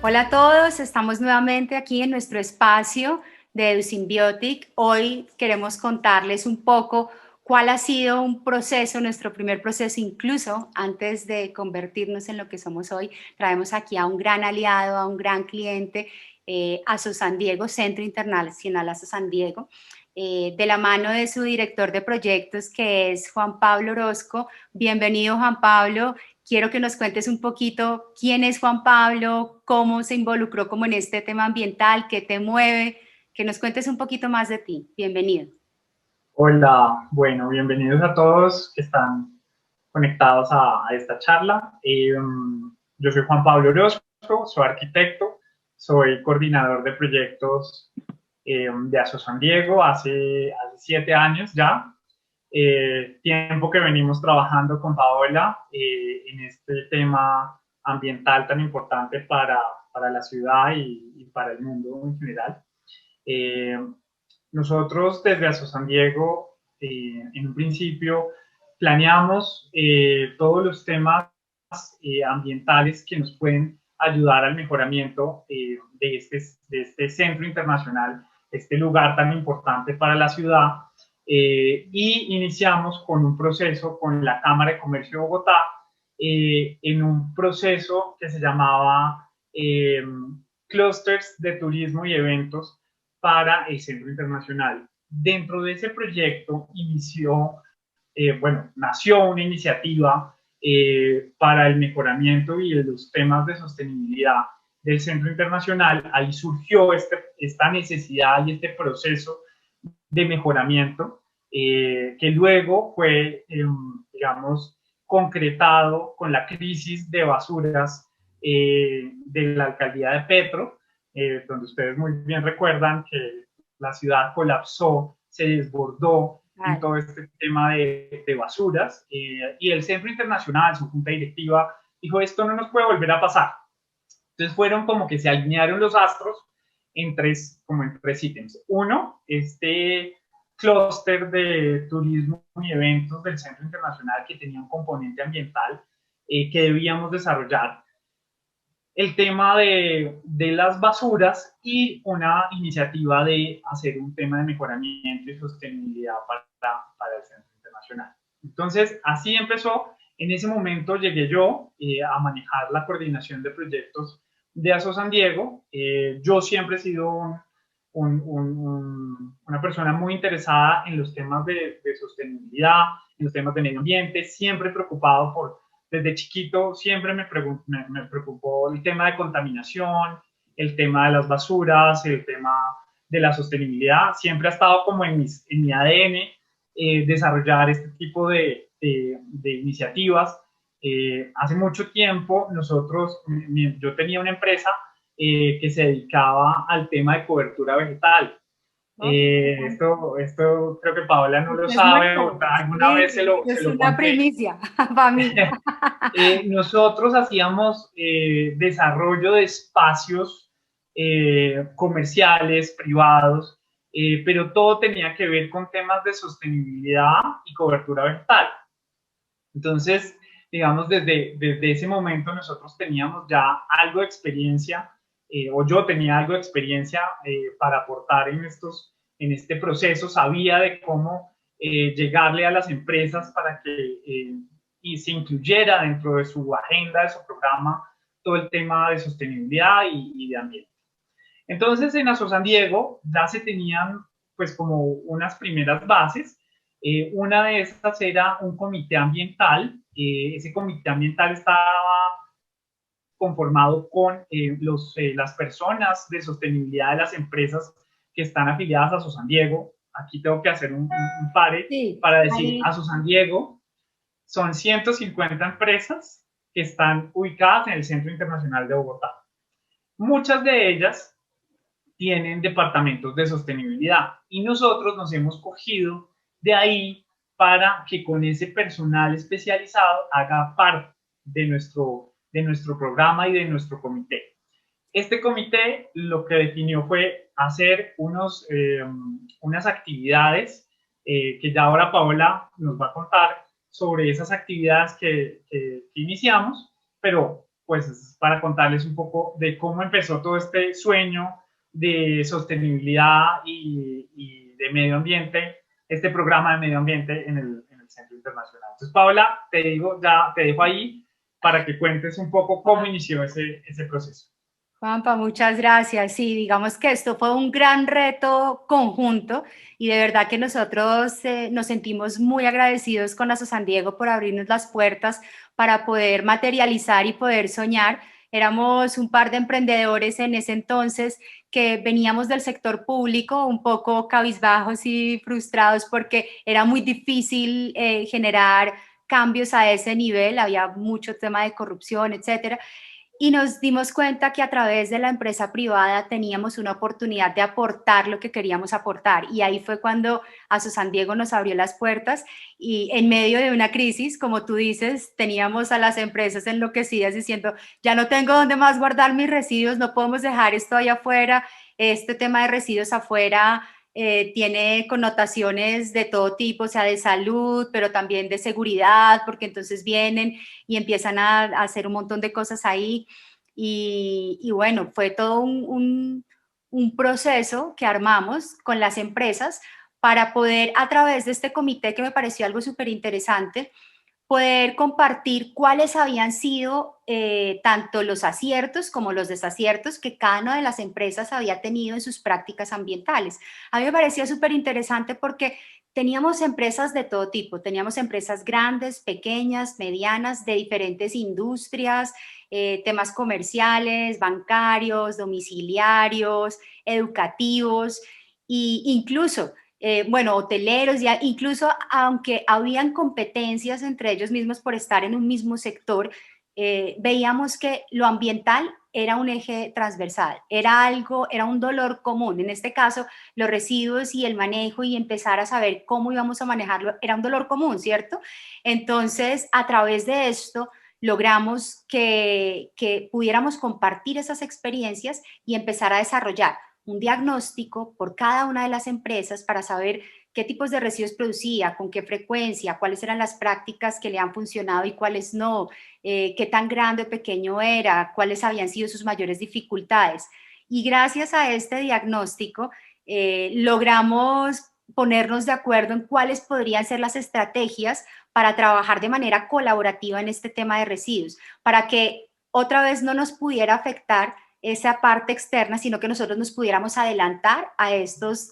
Hola a todos, estamos nuevamente aquí en nuestro espacio de EduSymbiotic. Hoy queremos contarles un poco cuál ha sido un proceso, nuestro primer proceso, incluso antes de convertirnos en lo que somos hoy. Traemos aquí a un gran aliado, a un gran cliente, ASO San Diego, Centro Internacional ASO San Diego, de la mano de su director de proyectos, que es Juan Pablo Orozco. Bienvenido, Juan Pablo. Quiero que nos cuentes un poquito quién es Juan Pablo, cómo se involucró como en este tema ambiental, qué te mueve, que nos cuentes un poquito más de ti. Bienvenido. Hola, bueno, bienvenidos a todos que están conectados a esta charla. Yo soy Juan Pablo Orozco, soy arquitecto, soy coordinador de proyectos de ASO San Diego hace 7 años ya. Tiempo que venimos trabajando con Paola en este tema ambiental tan importante para la ciudad y para el mundo en general. Eh, Nosotros desde ASO San Diego, en un principio, planeamos todos los temas ambientales que nos pueden ayudar al mejoramiento de este centro internacional, este lugar tan importante para la ciudad. Y iniciamos con un proceso con la Cámara de Comercio de Bogotá, en un proceso que se llamaba Clusters de Turismo y Eventos para el Centro Internacional. Dentro de ese proyecto nació una iniciativa para el mejoramiento y los temas de sostenibilidad del Centro Internacional. Ahí surgió esta necesidad y este proceso de mejoramiento que luego fue, digamos, concretado con la crisis de basuras de la alcaldía de Petro, donde ustedes muy bien recuerdan que la ciudad colapsó, se desbordó en todo este tema de basuras, y el Centro Internacional, su junta directiva, dijo, esto no nos puede volver a pasar. Entonces fueron como que se alinearon los astros como en tres ítems. Uno, este clúster de turismo y eventos del Centro Internacional que tenía un componente ambiental que debíamos desarrollar, el tema de las basuras y una iniciativa de hacer un tema de mejoramiento y sostenibilidad para el Centro Internacional. Entonces, así empezó. En ese momento llegué yo a manejar la coordinación de proyectos de ASO San Diego. Yo siempre he sido una persona muy interesada en los temas de sostenibilidad, en los temas de medio ambiente, siempre preocupado desde chiquito siempre me preocupó el tema de contaminación, el tema de las basuras, el tema de la sostenibilidad. Siempre ha estado como en mi ADN desarrollar este tipo de iniciativas. Hace mucho tiempo yo tenía una empresa que se dedicaba al tema de cobertura vegetal. Esto creo que Paola no lo Es sabe nuevo, o alguna vez sí, se es lo una conté. primicia para mí. Nosotros hacíamos desarrollo de espacios comerciales, privados, pero todo tenía que ver con temas de sostenibilidad y cobertura vegetal. Entonces, digamos, desde ese momento nosotros teníamos ya algo de experiencia, o yo tenía algo de experiencia para aportar en este proceso, sabía de cómo llegarle a las empresas para que y se incluyera dentro de su agenda, de su programa, todo el tema de sostenibilidad y de ambiente. Entonces, en ASO San Diego ya se tenían pues como unas primeras bases. Una de estas era un comité ambiental. Ese comité ambiental estaba conformado con las personas de sostenibilidad de las empresas que están afiliadas a ASO San Diego. Aquí tengo que hacer un pare Sí, para decir, ahí. ASO San Diego son 150 empresas que están ubicadas en el Centro Internacional de Bogotá. Muchas de ellas tienen departamentos de sostenibilidad y nosotros nos hemos cogido de ahí para que con ese personal especializado haga parte de nuestro programa y de nuestro comité. Este comité lo que definió fue hacer unas actividades que ya ahora Paola nos va a contar sobre esas actividades que iniciamos, pero pues es para contarles un poco de cómo empezó todo este sueño de sostenibilidad y de medio ambiente, este programa de medio ambiente en el Centro Internacional. Entonces, Paola, te dejo ahí para que cuentes un poco cómo inició ese proceso. Juanpa, muchas gracias. Sí, digamos que esto fue un gran reto conjunto y de verdad que nosotros nos sentimos muy agradecidos con ASO San Diego por abrirnos las puertas para poder materializar y poder soñar. Éramos un par de emprendedores en ese entonces que veníamos del sector público un poco cabizbajos y frustrados porque era muy difícil generar cambios a ese nivel, había mucho tema de corrupción, etcétera. Y nos dimos cuenta que a través de la empresa privada teníamos una oportunidad de aportar lo que queríamos aportar. Y ahí fue cuando ASO San Diego nos abrió las puertas y en medio de una crisis, como tú dices, teníamos a las empresas enloquecidas diciendo, ya no tengo dónde más guardar mis residuos, no podemos dejar esto allá afuera, este tema de residuos afuera tiene connotaciones de todo tipo, o sea, de salud, pero también de seguridad, porque entonces vienen y empiezan a hacer un montón de cosas ahí. Y bueno, fue todo un proceso que armamos con las empresas para poder, a través de este comité, que me pareció algo súper interesante, poder compartir cuáles habían sido tanto los aciertos como los desaciertos que cada una de las empresas había tenido en sus prácticas ambientales. A mí me parecía súper interesante porque teníamos empresas de todo tipo, teníamos empresas grandes, pequeñas, medianas, de diferentes industrias, temas comerciales, bancarios, domiciliarios, educativos e incluso bueno, hoteleros, ya incluso aunque habían competencias entre ellos mismos por estar en un mismo sector, veíamos que lo ambiental era un eje transversal, era algo, era un dolor común. En este caso, los residuos y el manejo y empezar a saber cómo íbamos a manejarlo era un dolor común, ¿cierto? Entonces, a través de esto, logramos que pudiéramos compartir esas experiencias y empezar a desarrollar un diagnóstico por cada una de las empresas para saber qué tipos de residuos producía, con qué frecuencia, cuáles eran las prácticas que le han funcionado y cuáles no, qué tan grande o pequeño era, cuáles habían sido sus mayores dificultades. Y gracias a este diagnóstico logramos ponernos de acuerdo en cuáles podrían ser las estrategias para trabajar de manera colaborativa en este tema de residuos, para que otra vez no nos pudiera afectar esa parte externa, sino que nosotros nos pudiéramos adelantar a estos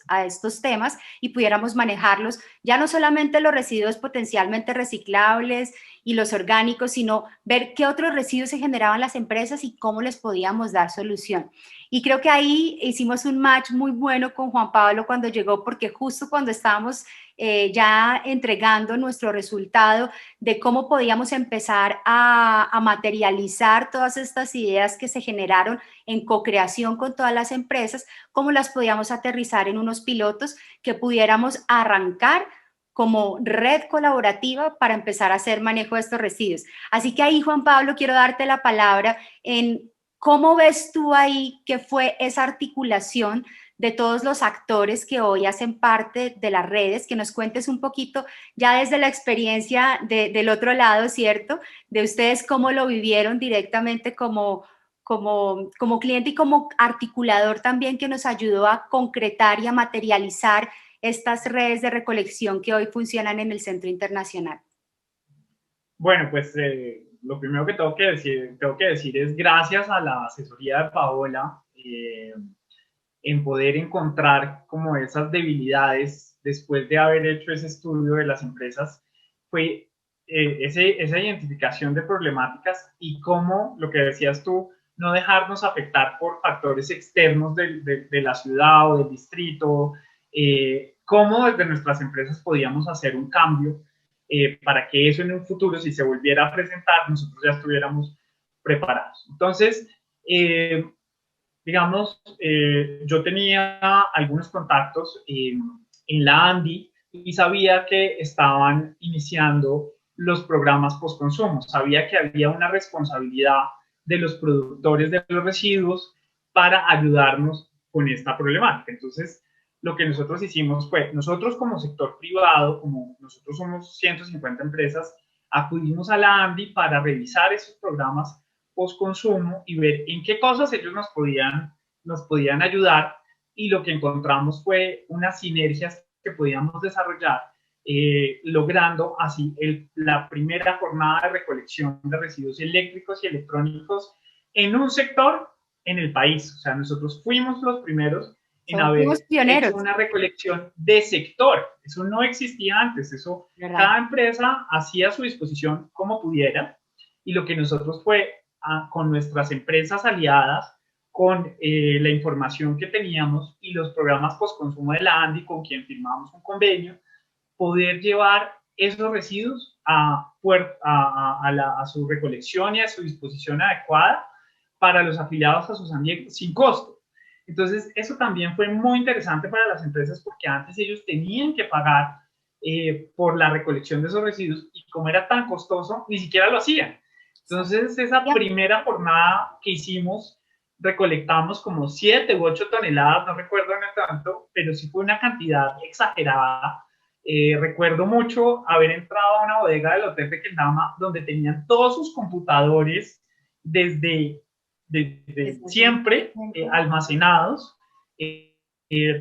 temas y pudiéramos manejarlos, ya no solamente los residuos potencialmente reciclables y los orgánicos, sino ver qué otros residuos se generaban las empresas y cómo les podíamos dar solución. Y creo que ahí hicimos un match muy bueno con Juan Pablo cuando llegó, porque justo cuando estábamos ya entregando nuestro resultado de cómo podíamos empezar a materializar todas estas ideas que se generaron en co-creación con todas las empresas, cómo las podíamos aterrizar en unos pilotos que pudiéramos arrancar como red colaborativa para empezar a hacer manejo de estos residuos. Así que ahí, Juan Pablo, quiero darte la palabra en cómo ves tú ahí que fue esa articulación de todos los actores que hoy hacen parte de las redes, que nos cuentes un poquito ya desde la experiencia del otro lado, ¿cierto? De ustedes cómo lo vivieron directamente como cliente y como articulador también que nos ayudó a concretar y a materializar estas redes de recolección que hoy funcionan en el Centro Internacional. Bueno, pues lo primero que tengo que decir es gracias a la asesoría de Paola en poder encontrar como esas debilidades después de haber hecho ese estudio de las empresas, fue esa identificación de problemáticas y cómo, lo que decías tú, no dejarnos afectar por factores externos de la ciudad o del distrito, cómo desde nuestras empresas podíamos hacer un cambio para que eso en un futuro, si se volviera a presentar, nosotros ya estuviéramos preparados. Entonces, digamos, yo tenía algunos contactos en la ANDI y sabía que estaban iniciando los programas post-consumo. Sabía que había una responsabilidad de los productores de los residuos para ayudarnos con esta problemática. Entonces, lo que nosotros hicimos fue, nosotros como sector privado, como nosotros somos 150 empresas, acudimos a la ANDI para revisar esos programas, postconsumo y ver en qué cosas ellos nos podían ayudar, y lo que encontramos fue unas sinergias que podíamos desarrollar, logrando así la primera jornada de recolección de residuos eléctricos y electrónicos en un sector en el país. O sea, nosotros fuimos los primeros en Fuimos haber hecho pioneros, una recolección de sector. Eso no existía antes, eso ¿verdad? cada empresa hacía a su disposición como pudiera, y lo que nosotros fue con nuestras empresas aliadas, con la información que teníamos y los programas postconsumo de la ANDI, con quien firmamos un convenio, poder llevar esos residuos a su recolección y a su disposición adecuada para los afiliados a sus ambientes sin costo. Entonces, eso también fue muy interesante para las empresas, porque antes ellos tenían que pagar por la recolección de esos residuos, y como era tan costoso, ni siquiera lo hacían. Entonces, esa primera jornada que hicimos, recolectamos como 7 u 8 toneladas, no recuerdo en el tanto, pero sí fue una cantidad exagerada. Recuerdo mucho haber entrado a una bodega del Hotel de Kendama, donde tenían todos sus computadores desde siempre almacenados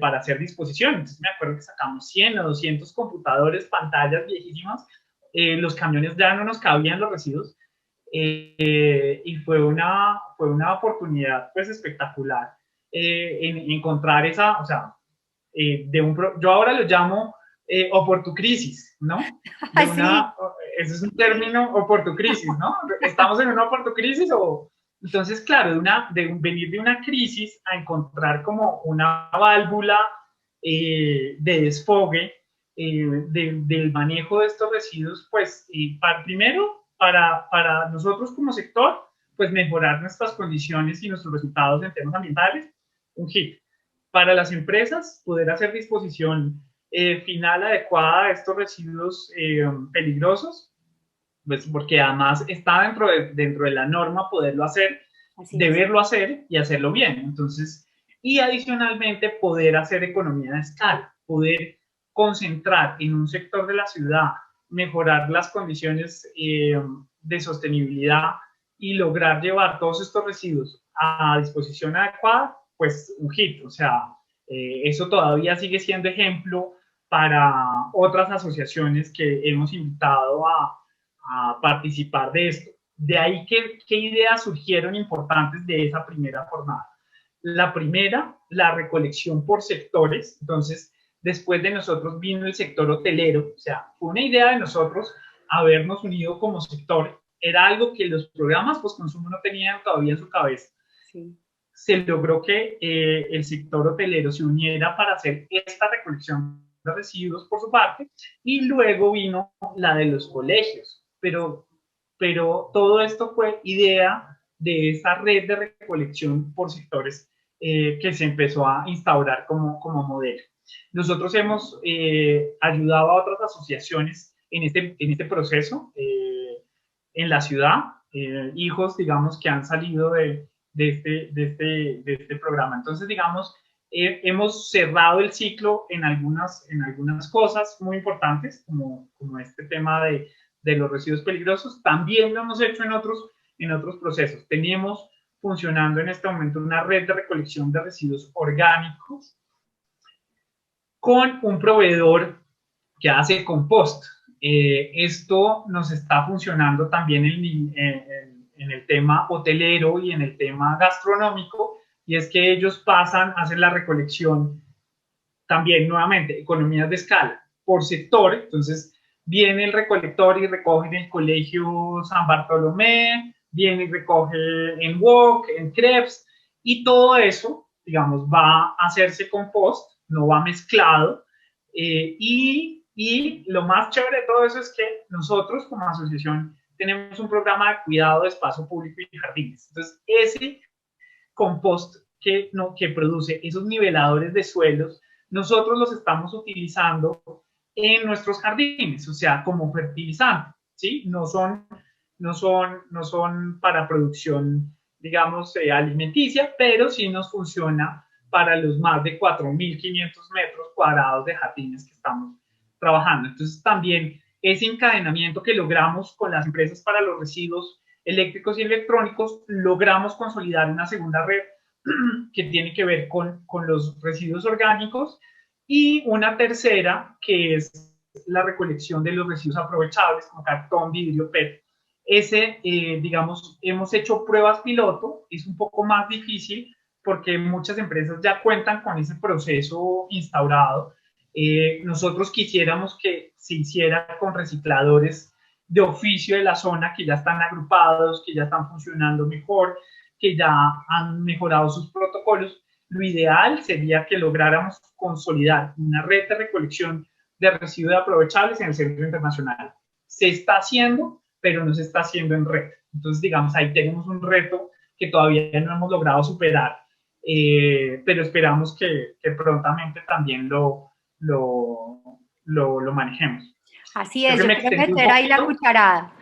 para hacer disposición. Entonces me acuerdo que sacamos 100 o 200 computadores, pantallas viejísimas, los camiones ya no nos cabían los residuos, y fue una oportunidad pues espectacular, en encontrar esa, o sea, yo ahora lo llamo oportucrisis, ¿no? De una, ese es un término, oportucrisis, ¿no? ¿Estamos en una oportucrisis o...? Entonces, claro, venir de una crisis a encontrar como una válvula de desfogue del manejo de estos residuos, pues, primero, para nosotros como sector, pues mejorar nuestras condiciones y nuestros resultados en temas ambientales, un hit. Para las empresas, poder hacer disposición final adecuada de estos residuos peligrosos, pues porque además está dentro de la norma poderlo hacer, deberlo hacer y hacerlo bien. Entonces, y adicionalmente poder hacer economía de escala, poder concentrar en un sector de la ciudad, mejorar las condiciones de sostenibilidad y lograr llevar todos estos residuos a disposición adecuada, pues un hit. O sea, eso todavía sigue siendo ejemplo para otras asociaciones que hemos invitado a participar de esto. De ahí, ¿qué ideas surgieron importantes de esa primera jornada? La primera, la recolección por sectores. Entonces, después de nosotros vino el sector hotelero. O sea, fue una idea de nosotros habernos unido como sector. Era algo que los programas postconsumo no tenían todavía en su cabeza. Sí. Se logró que el sector hotelero se uniera para hacer esta recolección de residuos por su parte, y luego vino la de los colegios. Pero todo esto fue idea de esa red de recolección por sectores que se empezó a instaurar como modelo. Nosotros hemos ayudado a otras asociaciones en este proceso en la ciudad, hijos, digamos, que han salido de este programa. Entonces, digamos, hemos cerrado el ciclo en algunas cosas muy importantes, como este tema de los residuos peligrosos. También lo hemos hecho en otros procesos. Teníamos funcionando en este momento una red de recolección de residuos orgánicos con un proveedor que hace compost. Esto nos está funcionando también en el tema hotelero y en el tema gastronómico, y es que ellos pasan a hacer la recolección también, nuevamente, economías de escala por sector. Entonces, viene el recolector y recoge en el colegio San Bartolomé, viene y recoge en Wok, en Krebs, y todo eso, digamos, va a hacerse compost, no va mezclado, y lo más chévere de todo eso es que nosotros como asociación tenemos un programa de cuidado de espacio público y jardines. Entonces, ese compost que produce esos niveladores de suelos, nosotros los estamos utilizando en nuestros jardines, o sea, como fertilizante, ¿sí? No son para producción, digamos, alimenticia, pero sí nos funciona para los más de 4.500 metros cuadrados de jardines que estamos trabajando. Entonces, también ese encadenamiento que logramos con las empresas para los residuos eléctricos y electrónicos, logramos consolidar una segunda red que tiene que ver con los residuos orgánicos y una tercera que es la recolección de los residuos aprovechables como cartón, vidrio, PET. Ese, digamos, hemos hecho pruebas piloto, es un poco más difícil porque muchas empresas ya cuentan con ese proceso instaurado. Nosotros quisiéramos que se hiciera con recicladores de oficio de la zona que ya están agrupados, que ya están funcionando mejor, que ya han mejorado sus protocolos. Lo ideal sería que lográramos consolidar una red de recolección de residuos aprovechables en el Centro Internacional. Se está haciendo, pero no se está haciendo en red. Entonces, digamos, ahí tenemos un reto que todavía no hemos logrado superar, pero esperamos que prontamente también lo manejemos. Así Creo es, que yo me quiero extendí un meter ahí la poquito. cucharada.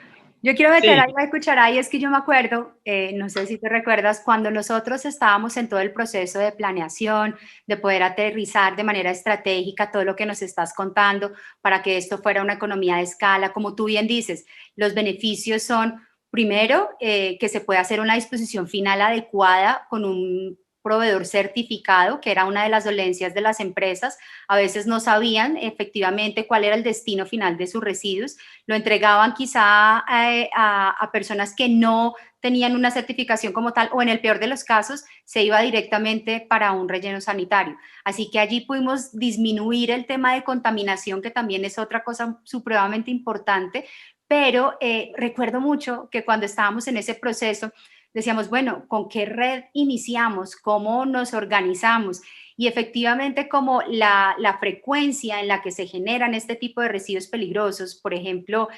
Yo quiero meter Sí, ahí la cucharada y es que yo me acuerdo, no sé si te recuerdas, cuando nosotros estábamos en todo el proceso de planeación, de poder aterrizar de manera estratégica todo lo que nos estás contando para que esto fuera una economía de escala, como tú bien dices, los beneficios son, primero, que se puede hacer una disposición final adecuada con un proveedor certificado, que era una de las dolencias de las empresas. A veces no sabían efectivamente cuál era el destino final de sus residuos, lo entregaban quizá a personas que no tenían una certificación como tal, o en el peor de los casos se iba directamente para un relleno sanitario. Así que allí pudimos disminuir el tema de contaminación, que también es otra cosa supremamente importante, pero recuerdo mucho que cuando estábamos en ese proceso decíamos, bueno, ¿con qué red iniciamos? ¿Cómo nos organizamos? Y efectivamente, como la frecuencia en la que se generan este tipo de residuos peligrosos, por ejemplo,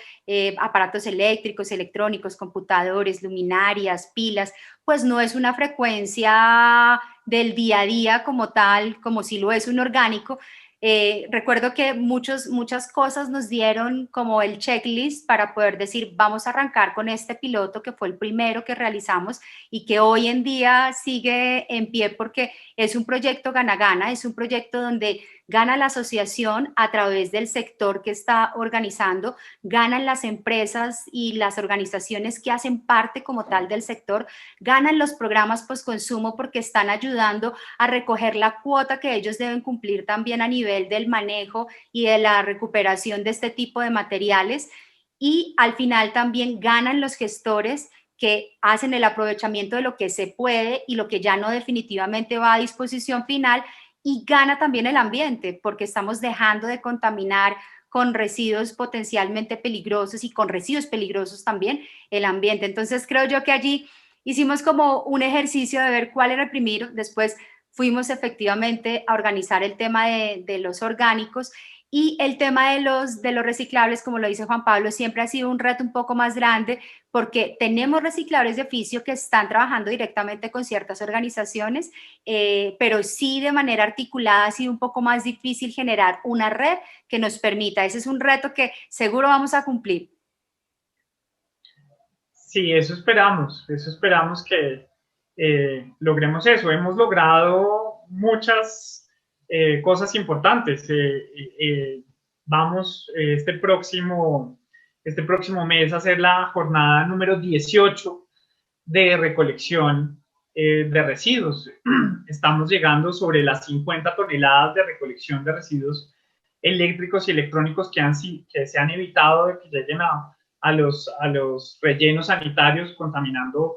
aparatos eléctricos, electrónicos, computadores, luminarias, pilas, pues no es una frecuencia del día a día como tal, como si lo es un orgánico. Recuerdo que muchas cosas nos dieron como el checklist para poder decir, vamos a arrancar con este piloto que fue el primero que realizamos y que hoy en día sigue en pie porque es un proyecto gana-gana, es un proyecto donde gana la asociación a través del sector que está organizando, ganan las empresas y las organizaciones que hacen parte como tal del sector, ganan los programas postconsumo porque están ayudando a recoger la cuota que ellos deben cumplir también a nivel del manejo y de la recuperación de este tipo de materiales. Y al final también ganan los gestores que hacen el aprovechamiento de lo que se puede y lo que ya no definitivamente va a disposición final, y gana también el ambiente porque estamos dejando de contaminar con residuos potencialmente peligrosos y con residuos peligrosos también el ambiente. Entonces creo yo que allí hicimos como un ejercicio de ver cuál era el primero, después fuimos efectivamente a organizar el tema de los orgánicos, y el tema de los reciclables, como lo dice Juan Pablo, siempre ha sido un reto un poco más grande porque tenemos recicladores de oficio que están trabajando directamente con ciertas organizaciones, pero sí de manera articulada ha sido un poco más difícil generar una red que nos permita. Ese es un reto que seguro vamos a cumplir. sí, eso esperamos que logremos eso. Hemos logrado muchas cosas importantes. Vamos este próximo mes a hacer la jornada número 18 de recolección de residuos. Estamos llegando sobre las 50 toneladas de recolección de residuos eléctricos y electrónicos que se han evitado de que lleguen a los rellenos sanitarios contaminando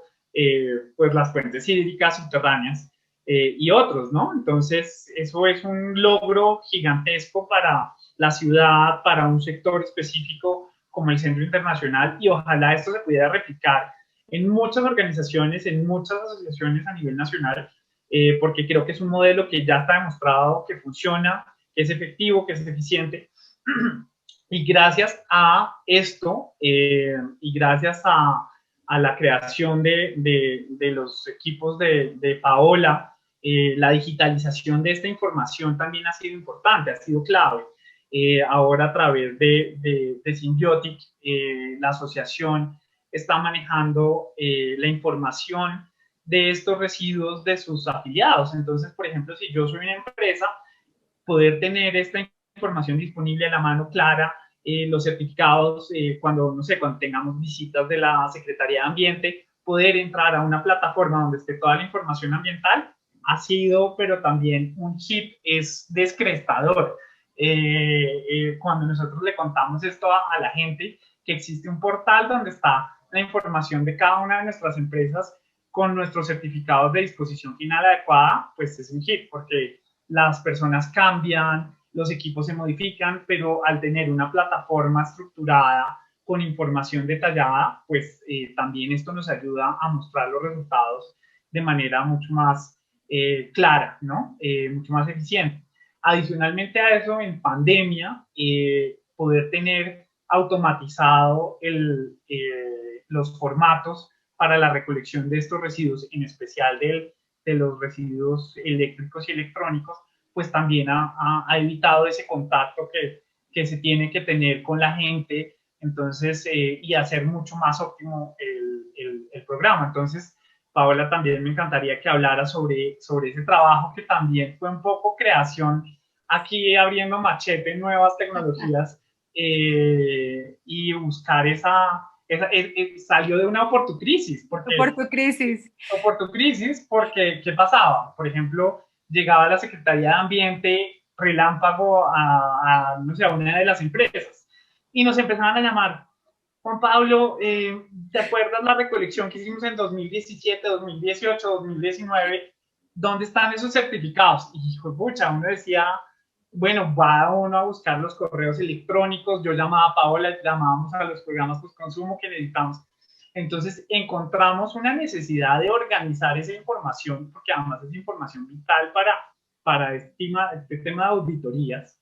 pues las fuentes hídricas subterráneas y otros, ¿no? Entonces, eso es un logro gigantesco para la ciudad, para un sector específico como el Centro Internacional, y ojalá esto se pudiera replicar en muchas organizaciones, en muchas asociaciones a nivel nacional, porque creo que es un modelo que ya está demostrado que funciona, que es efectivo, que es eficiente. Y gracias a esto y gracias a la creación de los equipos de Paola, la digitalización de esta información también ha sido importante, ha sido clave. Ahora a través de Symbiotic, la asociación está manejando la información de estos residuos de sus afiliados. Entonces, por ejemplo, si yo soy una empresa, poder tener esta información disponible a la mano clara, los certificados, cuando, no sé, cuando tengamos visitas de la Secretaría de Ambiente, poder entrar a una plataforma donde esté toda la información ambiental ha sido, pero también un hit, es descrestador. Cuando nosotros le contamos esto a la gente, que existe un portal donde está la información de cada una de nuestras empresas con nuestros certificados de disposición final adecuada, pues es un hit, porque las personas cambian, los equipos se modifican, pero al tener una plataforma estructurada con información detallada, pues también esto nos ayuda a mostrar los resultados de manera mucho más clara, ¿no? Mucho más eficiente. Adicionalmente a eso, en pandemia, poder tener automatizado los formatos para la recolección de estos residuos, en especial de los residuos eléctricos y electrónicos, pues también ha evitado ese contacto que se tiene que tener con la gente, entonces, y hacer mucho más óptimo el programa. Entonces, Paola, también me encantaría que hablara sobre ese trabajo que también fue un poco creación aquí abriendo machete, nuevas tecnologías y buscar salió de una oportucrisis, Oportucrisis. Porque ¿qué pasaba? Por ejemplo, llegaba la Secretaría de Ambiente relámpago no sé, a una de las empresas y nos empezaban a llamar: Juan Pablo, ¿te acuerdas la recolección que hicimos en 2017, 2018, 2019? ¿Dónde están esos certificados? Y hijo, pucha, uno decía, bueno, va uno a buscar los correos electrónicos, yo llamaba a Paola, llamábamos a los programas post-consumo que necesitamos. Entonces encontramos una necesidad de organizar esa información, porque además es información vital para este tema de auditorías.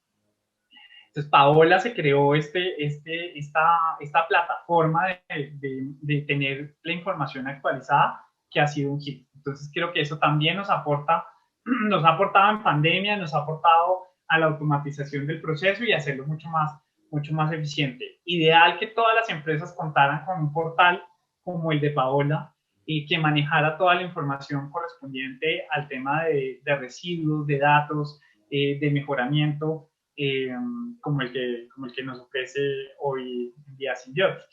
Entonces, Paola se creó esta plataforma de tener la información actualizada, que ha sido un hit. Entonces, creo que eso también nos ha aportado en pandemia, nos ha aportado a la automatización del proceso y hacerlo mucho más eficiente. Ideal que todas las empresas contaran con un portal como el de Paola, y que manejara toda la información correspondiente al tema de residuos, de datos, de mejoramiento, eh, como el que nos ofrece hoy en día Symbiotic.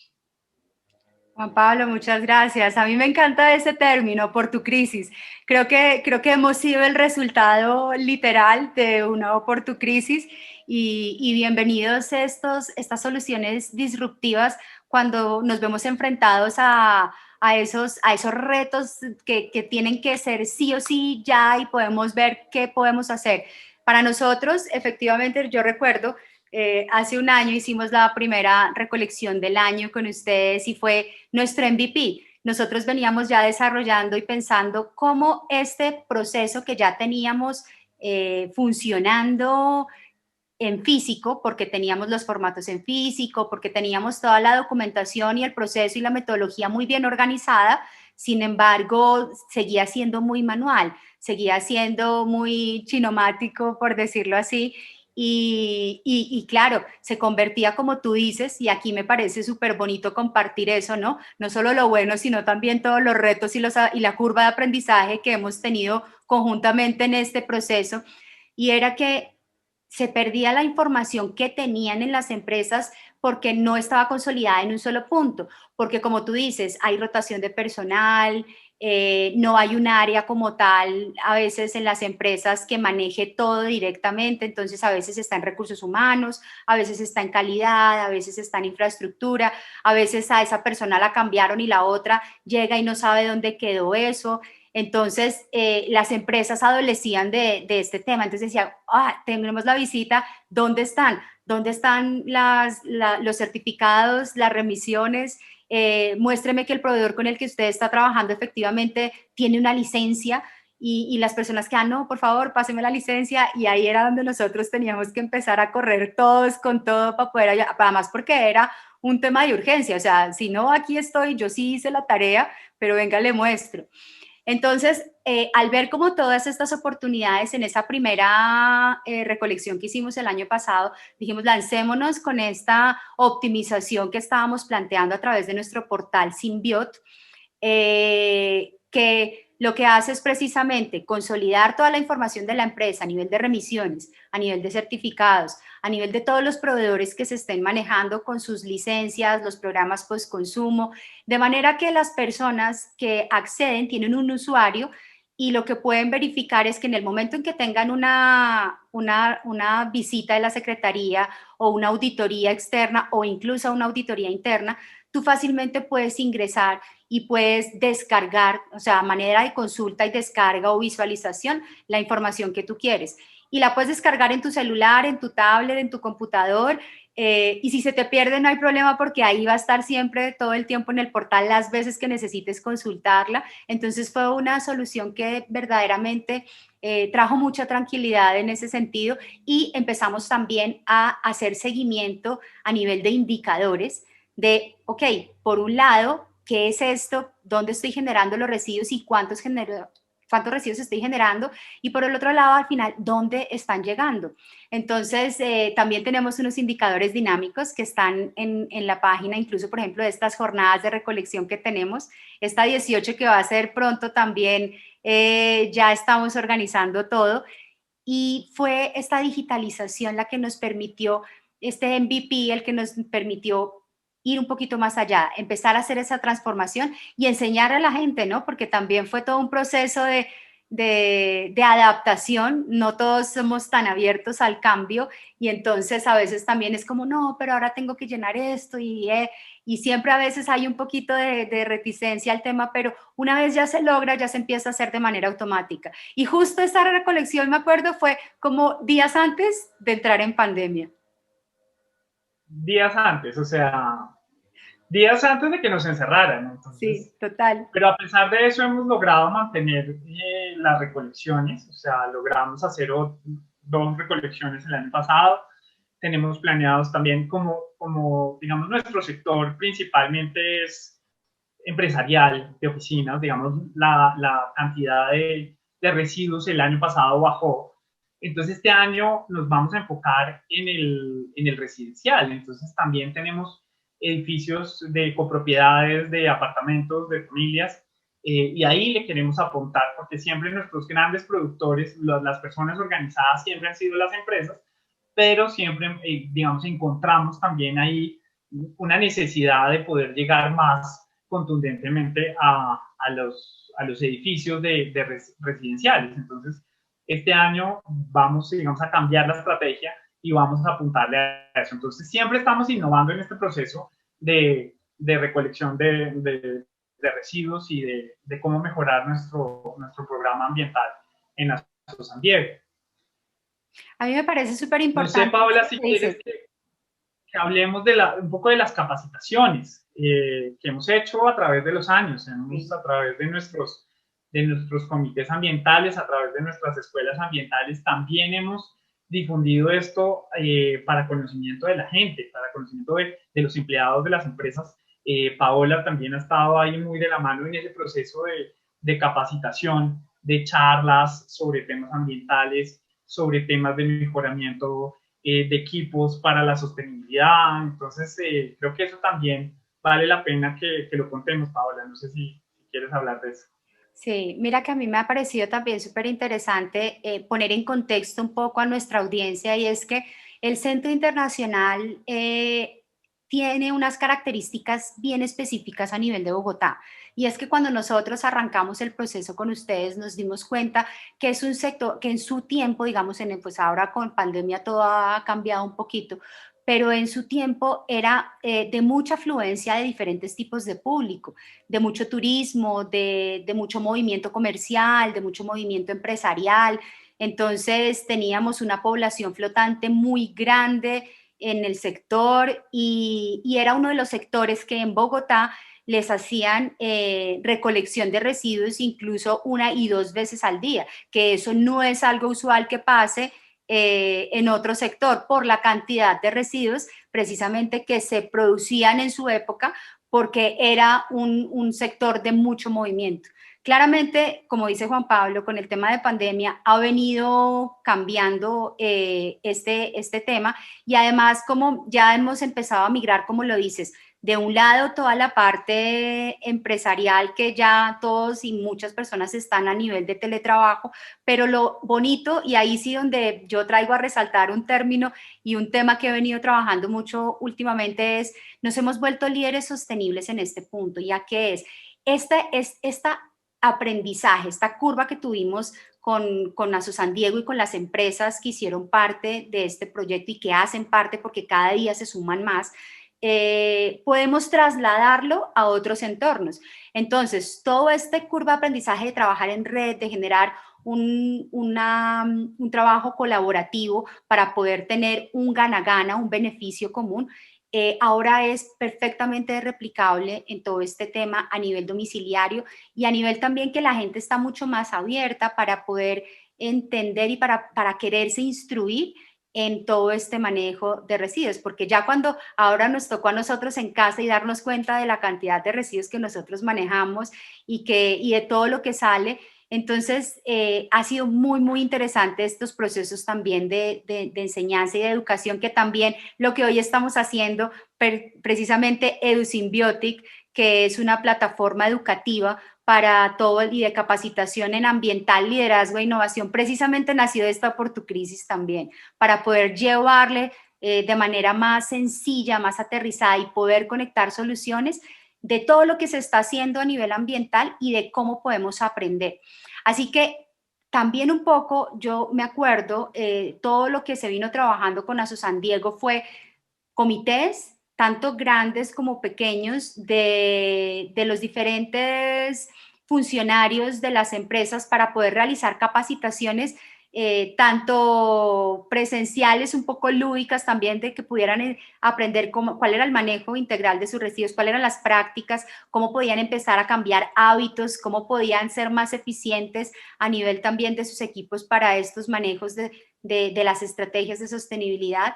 Juan Pablo, muchas gracias. A mí me encanta ese término, oportucrisis. Creo que hemos sido el resultado literal de una oportucrisis y bienvenidos estas soluciones disruptivas cuando nos vemos enfrentados a esos retos que tienen que ser sí o sí ya y podemos ver qué podemos hacer. Para nosotros, efectivamente, yo recuerdo, hace un año hicimos la primera recolección del año con ustedes y fue nuestro MVP. Nosotros veníamos ya desarrollando y pensando cómo este proceso que ya teníamos funcionando en físico, porque teníamos los formatos en físico, porque teníamos toda la documentación y el proceso y la metodología muy bien organizada, sin embargo, seguía siendo muy manual, seguía siendo muy chinomático, por decirlo así, y claro, se convertía como tú dices, y aquí me parece súper bonito compartir eso, ¿no? No solo lo bueno, sino también todos los retos y la curva de aprendizaje que hemos tenido conjuntamente en este proceso, y era que se perdía la información que tenían en las empresas porque no estaba consolidada en un solo punto, porque como tú dices, hay rotación de personal, no hay un área como tal a veces en las empresas que maneje todo directamente, entonces a veces está en recursos humanos, a veces está en calidad, a veces está en infraestructura, a veces a esa persona la cambiaron y la otra llega y no sabe dónde quedó eso. Entonces, las empresas adolecían de este tema. Entonces decía, tenemos la visita, ¿dónde están? ¿Dónde están los certificados, las remisiones? Muéstreme que el proveedor con el que usted está trabajando efectivamente tiene una licencia y las personas que, no, por favor, páseme la licencia. Y ahí era donde nosotros teníamos que empezar a correr todos con todo para poder, además porque era un tema de urgencia. O sea, si no, aquí estoy, yo sí hice la tarea, pero venga, le muestro. Entonces, al ver como todas estas oportunidades en esa primera recolección que hicimos el año pasado, dijimos, lancémonos con esta optimización que estábamos planteando a través de nuestro portal Symbiot, que lo que hace es precisamente consolidar toda la información de la empresa a nivel de remisiones, a nivel de certificados, a nivel de todos los proveedores que se estén manejando con sus licencias, los programas postconsumo, de manera que las personas que acceden tienen un usuario y lo que pueden verificar es que en el momento en que tengan una visita de la Secretaría o una auditoría externa o incluso una auditoría interna, tú fácilmente puedes ingresar y puedes descargar, o sea, a manera de consulta y descarga o visualización, la información que tú quieres. Y la puedes descargar en tu celular, en tu tablet, en tu computador, y si se te pierde no hay problema porque ahí va a estar siempre todo el tiempo en el portal las veces que necesites consultarla. Entonces fue una solución que verdaderamente trajo mucha tranquilidad en ese sentido y empezamos también a hacer seguimiento a nivel de indicadores de, ok, por un lado, ¿qué es esto? ¿Dónde estoy generando los residuos y cuántos residuos estoy generando? Y por el otro lado, al final, ¿dónde están llegando? Entonces, también tenemos unos indicadores dinámicos que están en la página, incluso, por ejemplo, de estas jornadas de recolección que tenemos, esta 18 que va a ser pronto también, ya estamos organizando todo. Y fue esta digitalización la que nos permitió, este MVP, el que nos permitió ir un poquito más allá, empezar a hacer esa transformación y enseñar a la gente, ¿no? Porque también fue todo un proceso de adaptación, no todos somos tan abiertos al cambio y entonces a veces también es como, no, pero ahora tengo que llenar esto y siempre a veces hay un poquito de reticencia al tema, pero una vez ya se logra, ya se empieza a hacer de manera automática. Y justo esta recolección, me acuerdo, fue como días antes de entrar en pandemia. Días antes, o sea, días antes de que nos encerraran, Sí, entonces, total. pero a pesar de eso hemos logrado mantener las recolecciones, o sea, logramos hacer dos recolecciones el año pasado, tenemos planeados también como, digamos, nuestro sector principalmente es empresarial de oficinas, digamos, la cantidad de residuos el año pasado bajó. Entonces, este año nos vamos a enfocar en el residencial. Entonces, también tenemos edificios de copropiedades, de apartamentos, de familias, y ahí le queremos apuntar, porque siempre nuestros grandes productores, las personas organizadas siempre han sido las empresas, pero siempre, digamos, encontramos también ahí una necesidad de poder llegar más contundentemente a los edificios de residenciales. Entonces, este año vamos, digamos, a cambiar la estrategia y vamos a apuntarle a eso. Entonces, siempre estamos innovando en este proceso de recolección de residuos y de cómo mejorar nuestro programa ambiental en la San Diego. A mí me parece súper No sé, importante Paola, esto si que quieres dices. que hablemos un poco de las capacitaciones que hemos hecho a través de los años, Sí. a través de nuestros comités ambientales, a través de nuestras escuelas ambientales, también hemos difundido esto para conocimiento de la gente, para conocimiento de los empleados de las empresas. Paola también ha estado ahí muy de la mano en ese proceso de capacitación, de charlas sobre temas ambientales, sobre temas de mejoramiento de equipos para la sostenibilidad. Entonces, creo que eso también vale la pena que lo contemos, Paola. No sé si quieres hablar de eso. Sí, mira que a mí me ha parecido también súper interesante poner en contexto un poco a nuestra audiencia y es que el Centro Internacional tiene unas características bien específicas a nivel de Bogotá. Y es que cuando nosotros arrancamos el proceso con ustedes nos dimos cuenta que es un sector que en su tiempo, digamos, pues ahora con pandemia todo ha cambiado un poquito, pero en su tiempo era de mucha afluencia de diferentes tipos de público, de mucho turismo, de mucho movimiento comercial, de mucho movimiento empresarial. Entonces teníamos una población flotante muy grande en el sector y era uno de los sectores que en Bogotá les hacían recolección de residuos incluso 1 y 2 veces al día, que eso no es algo usual que pase en otro sector por la cantidad de residuos precisamente que se producían en su época porque era un sector de mucho movimiento. Claramente, como dice Juan Pablo, con el tema de pandemia ha venido cambiando este tema y además como ya hemos empezado a migrar, como lo dices, De un lado, toda la parte empresarial que ya todos y muchas personas están a nivel de teletrabajo, pero lo bonito, y ahí sí donde yo traigo a resaltar un término y un tema que he venido trabajando mucho últimamente es, nos hemos vuelto líderes sostenibles en este punto, ya que es esta aprendizaje, esta curva que tuvimos con Aso San Diego y con las empresas que hicieron parte de este proyecto y que hacen parte porque cada día se suman más, podemos trasladarlo a otros entornos. Entonces, todo este curva de aprendizaje de trabajar en red, de generar un trabajo colaborativo para poder tener un gana-gana, un beneficio común, ahora es perfectamente replicable en todo este tema a nivel domiciliario y a nivel también que la gente está mucho más abierta para poder entender y para quererse instruir en todo este manejo de residuos, porque ya cuando ahora nos tocó a nosotros en casa y darnos cuenta de la cantidad de residuos que nosotros manejamos y de todo lo que sale, entonces ha sido muy interesante estos procesos también de enseñanza y de educación, que también lo que hoy estamos haciendo, precisamente EduSymbiotic, que es una plataforma educativa para todo y de capacitación en ambiental, liderazgo e innovación, precisamente nació de esta por tu crisis también, para poder llevarle de manera más sencilla, más aterrizada y poder conectar soluciones de todo lo que se está haciendo a nivel ambiental y de cómo podemos aprender. Así que también un poco, yo me acuerdo, todo lo que se vino trabajando con Aso San Diego fue comités, tanto grandes como pequeños, de los diferentes funcionarios de las empresas para poder realizar capacitaciones tanto presenciales, un poco lúdicas también, de que pudieran aprender cuál era el manejo integral de sus residuos, cuáles eran las prácticas, cómo podían empezar a cambiar hábitos, cómo podían ser más eficientes a nivel también de sus equipos para estos manejos de las estrategias de sostenibilidad.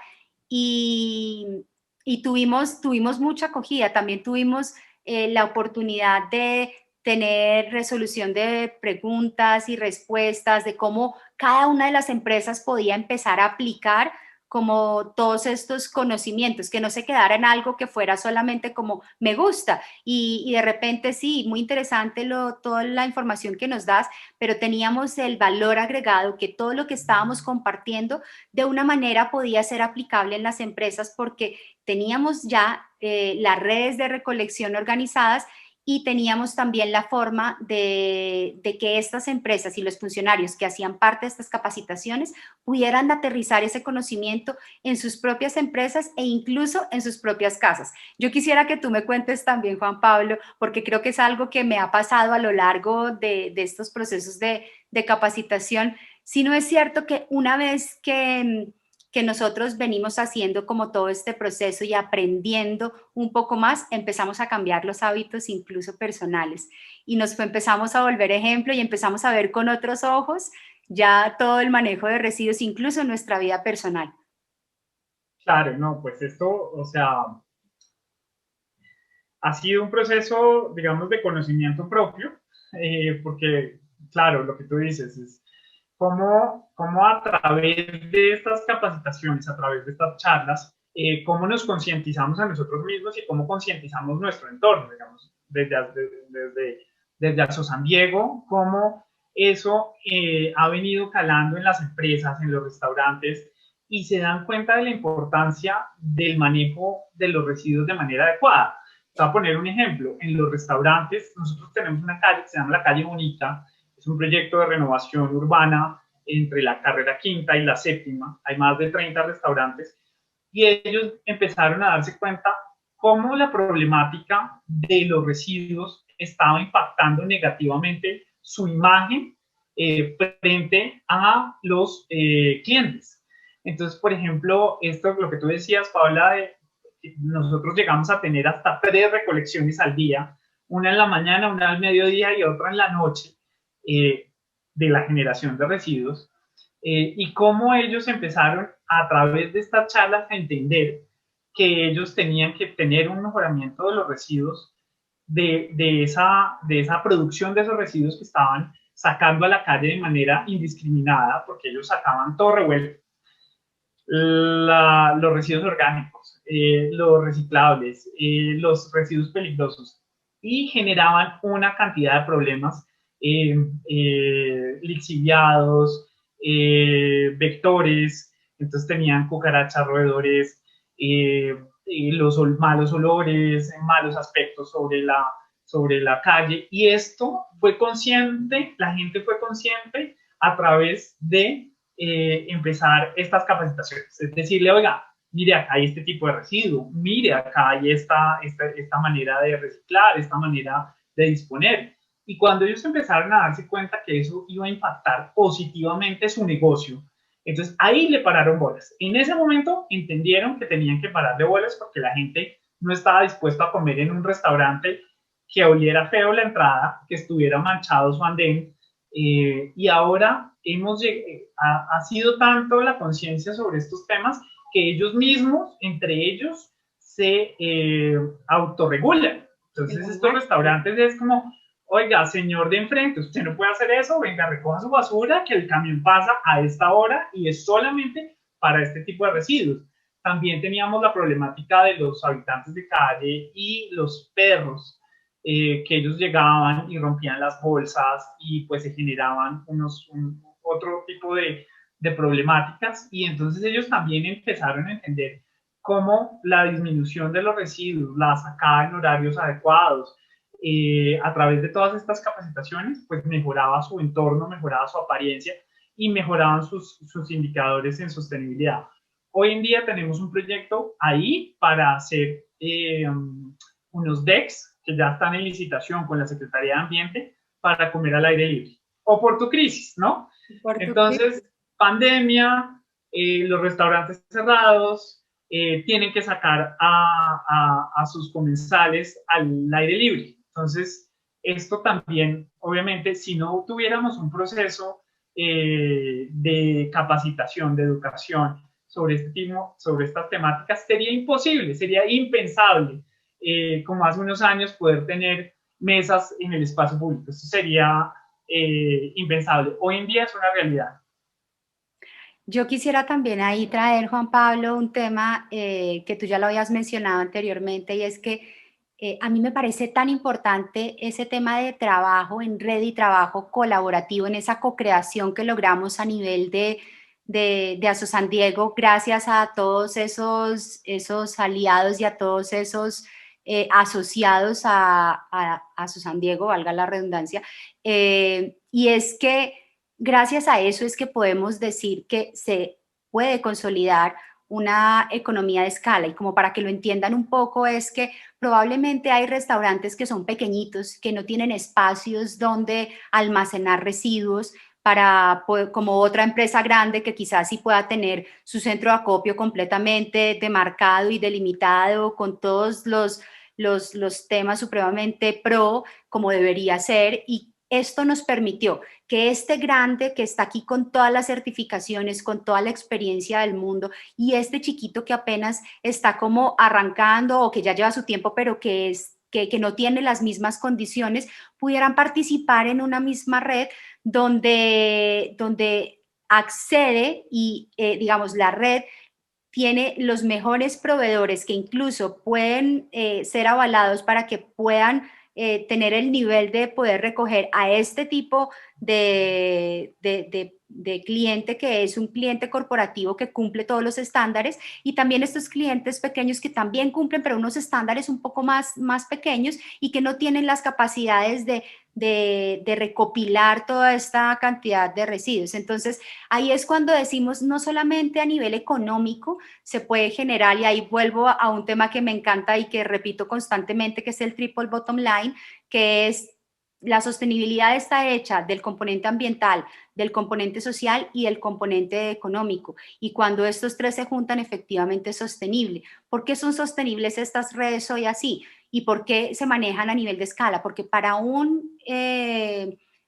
Y, y tuvimos mucha acogida, también tuvimos la oportunidad de tener resolución de preguntas y respuestas, de cómo cada una de las empresas podía empezar a aplicar como todos estos conocimientos, que no se quedara en algo que fuera solamente como me gusta y de repente sí, muy interesante toda la información que nos das, pero teníamos el valor agregado que todo lo que estábamos compartiendo de una manera podía ser aplicable en las empresas porque teníamos ya las redes de recolección organizadas y teníamos también la forma de que estas empresas y los funcionarios que hacían parte de estas capacitaciones pudieran aterrizar ese conocimiento en sus propias empresas e incluso en sus propias casas. Yo quisiera que tú me cuentes también, Juan Pablo, porque creo que es algo que me ha pasado a lo largo de estos procesos de capacitación. Si no es cierto que una vez que nosotros venimos haciendo como todo este proceso y aprendiendo un poco más, empezamos a cambiar los hábitos incluso personales y nos empezamos a volver ejemplo y empezamos a ver con otros ojos ya todo el manejo de residuos, incluso en nuestra vida personal. Claro, no, pues esto, o sea, ha sido un proceso, digamos, de conocimiento propio, porque, claro, lo que tú dices es cómo a través de estas capacitaciones, a través de estas charlas, cómo nos concientizamos a nosotros mismos y cómo concientizamos nuestro entorno, digamos, desde Aso San Diego, cómo eso ha venido calando en las empresas, en los restaurantes, y se dan cuenta de la importancia del manejo de los residuos de manera adecuada. Te voy a poner un ejemplo. En los restaurantes, nosotros tenemos una calle que se llama la Calle Bonita. Es un proyecto de renovación urbana entre la carrera quinta y la séptima. Hay más de 30 restaurantes. Y ellos empezaron a darse cuenta cómo la problemática de los residuos estaba impactando negativamente su imagen frente a los clientes. Entonces, por ejemplo, esto, lo que tú decías, Paula, de nosotros llegamos a tener hasta 3 recolecciones al día, una en la mañana, una al mediodía y otra en la noche, de la generación de residuos, y cómo ellos empezaron a través de estas charlas a entender que ellos tenían que tener un mejoramiento de los residuos, de esa producción de esos residuos que estaban sacando a la calle de manera indiscriminada, porque ellos sacaban todo revuelto, los residuos orgánicos, los reciclables, los residuos peligrosos, y generaban una cantidad de problemas, lixiviados, vectores. Entonces tenían cucarachas, roedores, los malos olores, malos aspectos sobre la calle, y esto fue consciente, la gente fue consciente a través de empezar estas capacitaciones, es decirle, oiga, mire, acá hay este tipo de residuo, mire, acá hay esta manera de reciclar, esta manera de disponer. Y cuando ellos empezaron a darse cuenta que eso iba a impactar positivamente su negocio, entonces ahí le pararon bolas. En ese momento entendieron que tenían que pararle bolas porque la gente no estaba dispuesta a comer en un restaurante que oliera feo la entrada, que estuviera manchado su andén. Y ahora ha sido tanto la conciencia sobre estos temas que ellos mismos, entre ellos, se autorregulan. Entonces estos restaurantes es como, oiga, señor de enfrente, usted no puede hacer eso, venga, recoja su basura, que el camión pasa a esta hora y es solamente para este tipo de residuos. También teníamos la problemática de los habitantes de calle y los perros, que ellos llegaban y rompían las bolsas y pues se generaban otro tipo de problemáticas, y entonces ellos también empezaron a entender cómo la disminución de los residuos, la sacada en horarios adecuados, a través de todas estas capacitaciones, pues mejoraba su entorno, mejoraba su apariencia y mejoraban sus indicadores en sostenibilidad. Hoy en día tenemos un proyecto ahí para hacer unos decks que ya están en licitación con la Secretaría de Ambiente para comer al aire libre. O por tu crisis, ¿no? Entonces, pandemia, los restaurantes cerrados, tienen que sacar a sus comensales al aire libre. Entonces, esto también, obviamente, si no tuviéramos un proceso de capacitación, de educación sobre estas temáticas, sería imposible, sería impensable, como hace unos años, poder tener mesas en el espacio público. Eso sería impensable. Hoy en día es una realidad. Yo quisiera también ahí traer, Juan Pablo, un tema que tú ya lo habías mencionado anteriormente, y es que a mí me parece tan importante ese tema de trabajo en red y trabajo colaborativo, en esa co-creación que logramos a nivel de Aso San Diego, gracias a todos esos aliados y a todos esos asociados a Aso San Diego, valga la redundancia, y es que gracias a eso es que podemos decir que se puede consolidar una economía de escala, y como para que lo entiendan un poco es que probablemente hay restaurantes que son pequeñitos, que no tienen espacios donde almacenar residuos para, como otra empresa grande que quizás sí pueda tener su centro de acopio completamente demarcado y delimitado con todos los temas supremamente pro como debería ser, y esto nos permitió que este grande que está aquí con todas las certificaciones, con toda la experiencia del mundo, y este chiquito que apenas está como arrancando o que ya lleva su tiempo, pero que no tiene las mismas condiciones, pudieran participar en una misma red donde accede y, digamos, la red tiene los mejores proveedores que incluso pueden ser avalados para que puedan tener el nivel de poder recoger a este tipo de cliente, que es un cliente corporativo que cumple todos los estándares, y también estos clientes pequeños que también cumplen, pero unos estándares un poco más pequeños y que no tienen las capacidades de recopilar toda esta cantidad de residuos. Entonces, ahí es cuando decimos, no solamente a nivel económico se puede generar, y ahí vuelvo a un tema que me encanta y que repito constantemente, que es el triple bottom line, que es la sostenibilidad está hecha del componente ambiental, del componente social y del componente económico. Y cuando estos tres se juntan, efectivamente es sostenible. ¿Por qué son sostenibles estas redes hoy así? ¿Y por qué se manejan a nivel de escala? Porque para un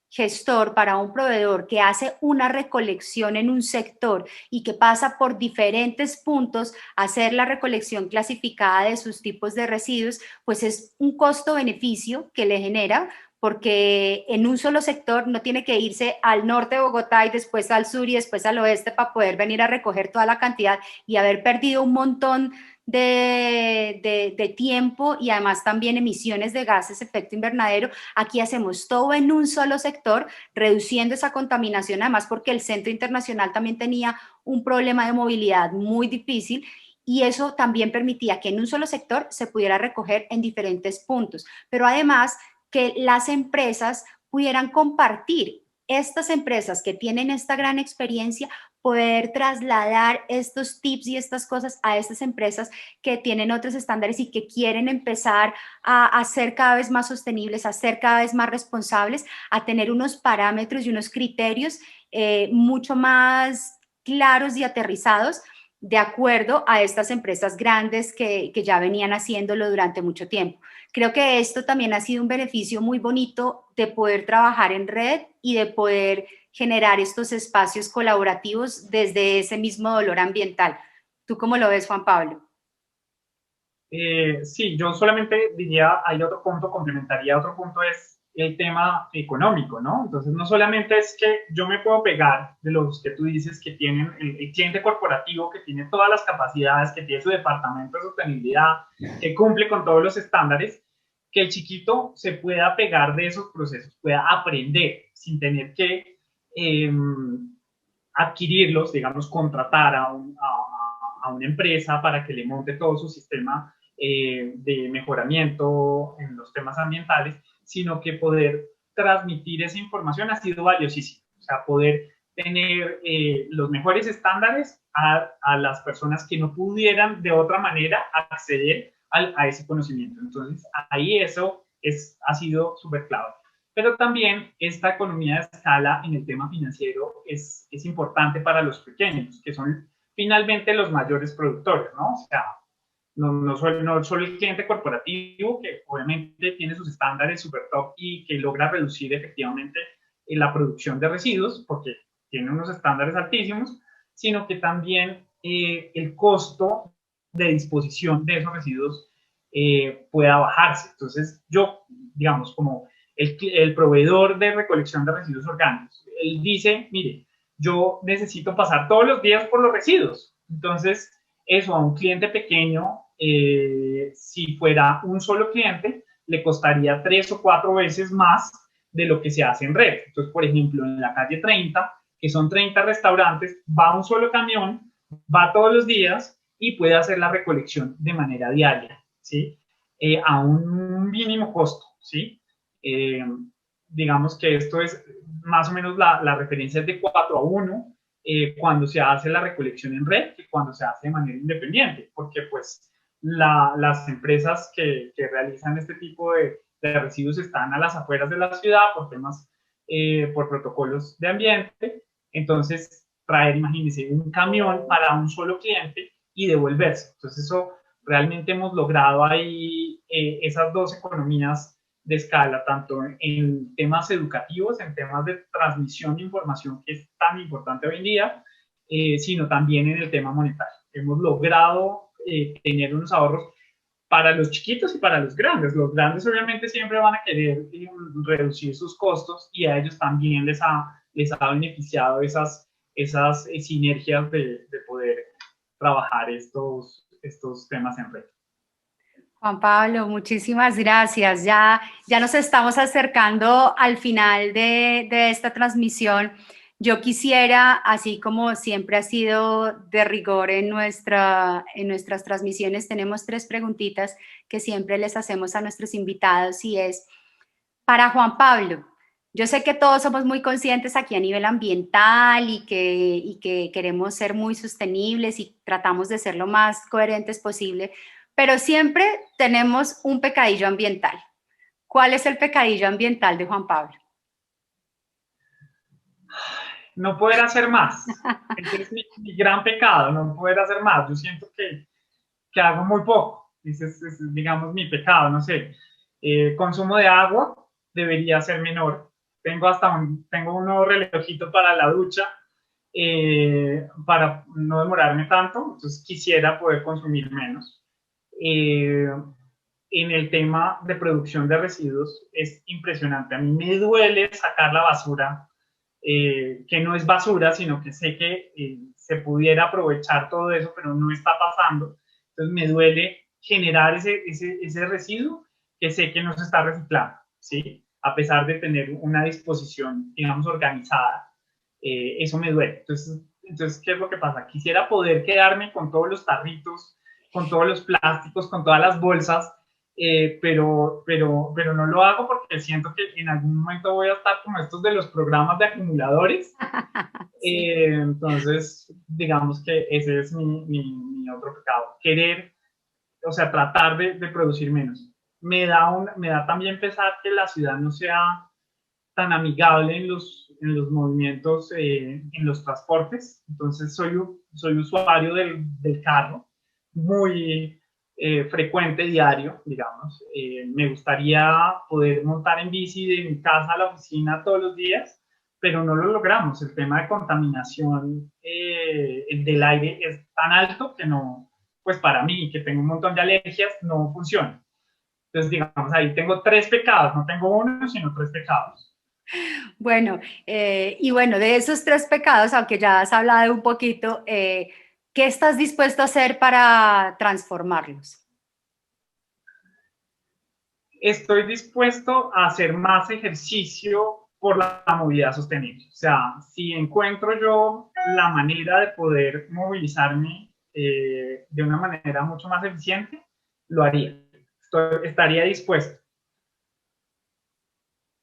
gestor, para un proveedor que hace una recolección en un sector y que pasa por diferentes puntos a hacer la recolección clasificada de sus tipos de residuos, pues es un costo-beneficio que le genera, porque en un solo sector no tiene que irse al norte de Bogotá y después al sur y después al oeste para poder venir a recoger toda la cantidad y haber perdido un montón de tiempo y además también emisiones de gases de efecto invernadero. Aquí hacemos todo en un solo sector, reduciendo esa contaminación, además porque el Centro Internacional también tenía un problema de movilidad muy difícil y eso también permitía que en un solo sector se pudiera recoger en diferentes puntos, pero además que las empresas pudieran compartir, estas empresas que tienen esta gran experiencia, poder trasladar estos tips y estas cosas a estas empresas que tienen otros estándares y que quieren empezar a ser cada vez más sostenibles, a ser cada vez más responsables, a tener unos parámetros y unos criterios mucho más claros y aterrizados de acuerdo a estas empresas grandes que ya venían haciéndolo durante mucho tiempo. Creo que esto también ha sido un beneficio muy bonito de poder trabajar en red y de poder generar estos espacios colaborativos desde ese mismo dolor ambiental. ¿Tú cómo lo ves, Juan Pablo? Sí, yo solamente diría, hay otro punto, complementaría otro punto, es el tema económico, ¿no? Entonces, no solamente es que yo me puedo pegar de los que tú dices que tienen el cliente corporativo, que tiene todas las capacidades, que tiene su departamento de sostenibilidad, que cumple con todos los estándares, que el chiquito se pueda pegar de esos procesos, pueda aprender sin tener que adquirirlos, digamos, contratar a una empresa para que le monte todo su sistema de mejoramiento en los temas ambientales, sino que poder transmitir esa información ha sido valiosísimo. O sea, poder tener los mejores estándares a las personas que no pudieran de otra manera acceder a ese conocimiento. Entonces, ahí eso ha sido súper clave. Pero también esta economía de escala en el tema financiero es importante para los pequeños, que son finalmente los mayores productores, ¿no? O sea, no solo el cliente corporativo, que obviamente tiene sus estándares super top y que logra reducir efectivamente la producción de residuos, porque tiene unos estándares altísimos, sino que también el costo de disposición de esos residuos pueda bajarse. Entonces, yo, digamos, como el proveedor de recolección de residuos orgánicos, él dice, mire, yo necesito pasar todos los días por los residuos. Entonces, eso a un cliente pequeño, si fuera un solo cliente, le costaría 3 o 4 veces más de lo que se hace en red. Entonces, por ejemplo, en la calle 30, que son 30 restaurantes, va un solo camión, va todos los días y puede hacer la recolección de manera diaria, ¿sí? A un mínimo costo, ¿sí? Digamos que esto es más o menos la referencia es de 4-1 cuando se hace la recolección en red que cuando se hace de manera independiente, porque pues las empresas que realizan este tipo de residuos están a las afueras de la ciudad por temas, por protocolos de ambiente. Entonces, traer, imagínense, un camión para un solo cliente y devolverse. Entonces, eso realmente hemos logrado ahí esas dos economías de escala, tanto en temas educativos, en temas de transmisión de información, que es tan importante hoy en día, sino también en el tema monetario. Hemos logrado tener unos ahorros para los chiquitos y para los grandes. Los grandes obviamente siempre van a querer reducir sus costos y a ellos también les ha beneficiado esas sinergias de poder trabajar estos temas en red. Juan Pablo, muchísimas gracias. Ya nos estamos acercando al final de esta transmisión. Yo quisiera, así como siempre ha sido de rigor en nuestras transmisiones, tenemos 3 preguntitas que siempre les hacemos a nuestros invitados y es, para Juan Pablo, yo sé que todos somos muy conscientes aquí a nivel ambiental y que queremos ser muy sostenibles y tratamos de ser lo más coherentes posible, pero siempre tenemos un pecadillo ambiental. ¿Cuál es el pecadillo ambiental de Juan Pablo? No poder hacer más. Ese es mi gran pecado, no poder hacer más. Yo siento que hago muy poco. Ese es, digamos, mi pecado, no sé. Consumo de agua debería ser menor. Tengo un nuevo relojito para la ducha, para no demorarme tanto, entonces quisiera poder consumir menos. En el tema de producción de residuos es impresionante. A mí me duele sacar la basura, que no es basura, sino que sé que se pudiera aprovechar todo eso, pero no está pasando. Entonces me duele generar ese residuo que sé que no se está reciclando, ¿sí? A pesar de tener una disposición, digamos, organizada, eso me duele. Entonces, ¿qué es lo que pasa? Quisiera poder quedarme con todos los tarritos, con todos los plásticos, con todas las bolsas, pero no lo hago porque siento que en algún momento voy a estar como estos de los programas de acumuladores. Sí. Entonces, digamos que ese es mi otro pecado. Querer, o sea, tratar de producir menos. Me da también pesar que la ciudad no sea tan amigable en los movimientos, en los transportes. Entonces, soy usuario del carro, muy frecuente, diario, digamos. Me gustaría poder montar en bici de mi casa a la oficina todos los días, pero no lo logramos. El tema de contaminación del aire es tan alto que no, pues para mí, que tengo un montón de alergias, no funciona. Entonces, digamos, ahí tengo 3 pecados, no tengo uno, sino 3 pecados. Bueno, y bueno, de esos 3 pecados, aunque ya has hablado un poquito, ¿qué estás dispuesto a hacer para transformarlos? Estoy dispuesto a hacer más ejercicio por la movilidad sostenible. O sea, si encuentro yo la manera de poder movilizarme de una manera mucho más eficiente, lo haría. Estaría dispuesto.